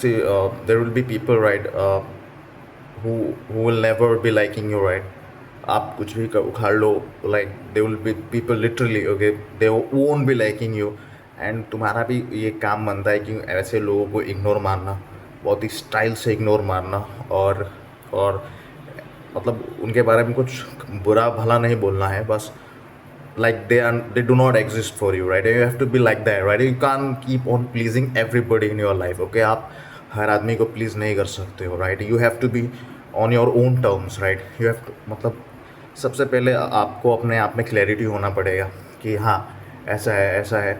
see, there will be people, right, who will never be liking you, right? आप कुछ भी उखाड़ लो, like there will be people literally, okay, they won't be liking you. And तुम्हारा भी ये काम बनता है कि ऐसे लोगों को इग्नोर मारना, बहुत ही स्टाइल से इग्नोर मारना, और मतलब उनके बारे में कुछ बुरा भला नहीं बोलना है बस. Like they do not exist for you, right? You have to be like that, right? You can't keep on pleasing everybody in your life, okay? आप हर आदमी को प्लीज़ नहीं कर सकते हो, right? You have to be on your own terms, right? You have to, मतलब सबसे पहले आपको अपने आप में क्लैरिटी होना पड़ेगा कि हाँ, ऐसा है,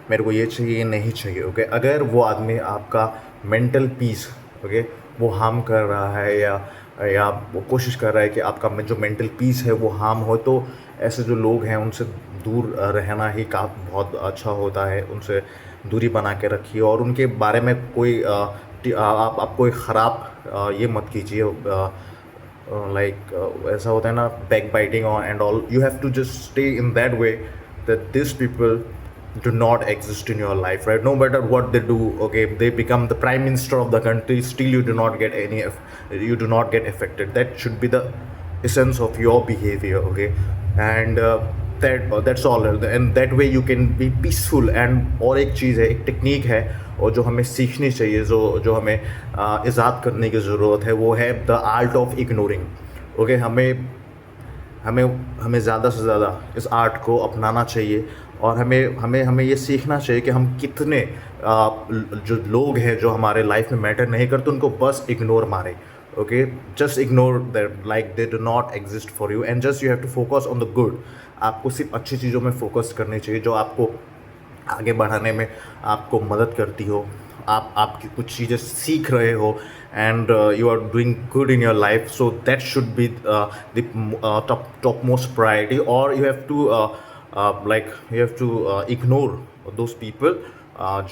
मेरे को ये चाहिए, ये नहीं चाहिए, ओके? अगर वो आदमी आपका मेंटल पीस, ओके, वो हार्म कर रहा है, या वो कोशिश कर रहा है कि आपका जो मेंटल पीस है वो हार्म हो, तो ऐसे जो लोग हैं उनसे दूर रहना ही बहुत अच्छा होता है. उनसे दूरी बना के रखिए, और उनके बारे में कोई आप कोई ख़राब ये मत कीजिए. लाइक ऐसा होता है ना, back biting and all. You have to just stay in that way that this people do not exist in your life, right? No matter what they do, okay, they become the prime minister of the country, still you do not get affected. That should be the essence of your behavior, okay? And that's all, and that way you can be peaceful. And और एक चीज़ है, एक technique है, और जो हमें सीखनी चाहिए, जो हमें इजाद करने की ज़रूरत है, वो है the art of ignoring, okay? हमें ज़्यादा से ज़्यादा इस आर्ट को अपनाना चाहिए, और हमें ये सीखना चाहिए कि हम कितने जो लोग हैं जो हमारे लाइफ में मैटर नहीं करते, उनको बस इग्नोर मारें, okay? Just ignore that, like they do not exist for you, and just you have to focus on the good. आपको सिर्फ अच्छी चीज़ों में फोकस करनी चाहिए, जो आपको आगे बढ़ाने में आपको मदद करती हो. आपकी कुछ चीज़ें सीख रहे हो, and you are doing good in your life, so that should be the top most priority. Or you have to ignore those people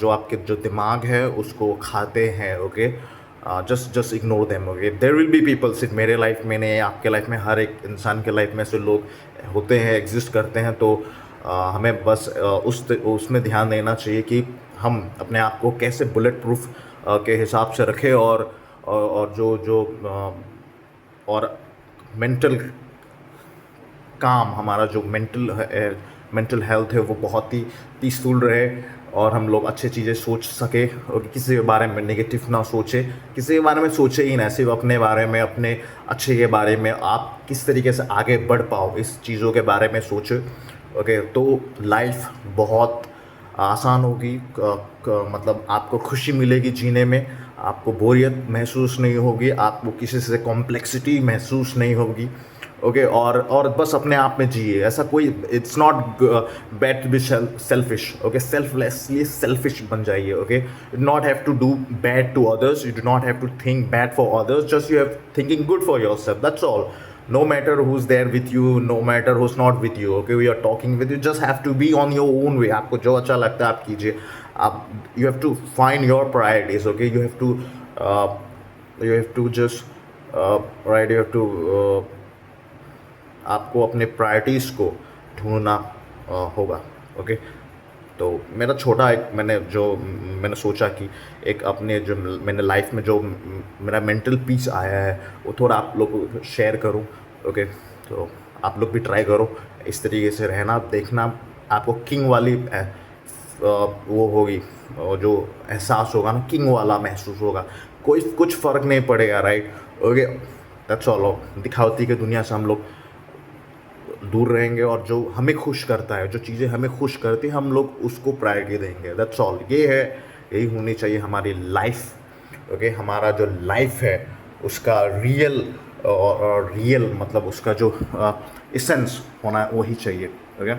जो आपके जो दिमाग है उसको खाते हैं, okay? just ignore them, okay? There will be people, सिर्फ मेरे लाइफ में नहीं, आपके लाइफ में, हर एक इंसान के लाइफ में ऐसे लोग होते हैं, एग्जिस्ट करते हैं. तो हमें बस उसमें ध्यान देना चाहिए कि हम अपने आप को कैसे बुलेट प्रूफ के हिसाब से रखें, और जो और मेंटल काम, हमारा जो मेंटल हेल्थ है वो बहुत ही पीसफुल रहे, और हम लोग अच्छी चीज़ें सोच सके, और किसी के बारे में नेगेटिव ना सोचे, किसी के बारे में सोचे ही ना, सिर्फ अपने बारे में, अपने अच्छे के बारे में आप किस तरीके से आगे बढ़ पाओ, इस चीज़ों के बारे में सोचे, ओके? तो लाइफ बहुत आसान होगी, मतलब आपको खुशी मिलेगी जीने में, आपको बोरियत महसूस नहीं होगी, आपको किसी से कॉम्प्लेक्सिटी महसूस नहीं होगी, ओके? और बस अपने आप में जिए. ऐसा कोई, it's not bad to be selfish, okay? Selflessly selfish बन जाइए, okay? You do not have to do bad to others, you do not have to think bad for others, just you have thinking good for your self, that's all. No matter who's there with you, no matter who's not with you, okay? We are talking with you, just have to be on your own way. आपको जो अच्छा लगता है आप कीजिए. You have to find your priorities, okay? You have to just right, you have to आपको अपने priorities को ढूंढना होगा, ओके? तो मेरा छोटा एक मैंने सोचा कि एक अपने जो मैंने लाइफ में जो मेरा मेंटल पीस आया है वो थोड़ा आप लोग को शेयर करूं, ओके? तो आप लोग भी ट्राई करो इस तरीके से रहना, देखना आपको किंग वाली वो होगी, जो एहसास होगा ना, किंग वाला महसूस होगा. कुछ फ़र्क नहीं पड़ेगा, राइट? Okay, that's all. दिखावटी की दुनिया से हम लोग दूर रहेंगे, और जो हमें खुश करता है, जो चीज़ें हमें खुश करती हैं, हम लोग उसको प्रायोरिटी देंगे. That's all. यही होनी चाहिए हमारी लाइफ, ओके? हमारा जो लाइफ है उसका रियल मतलब उसका जो एसेंस होना वही चाहिए, ओके?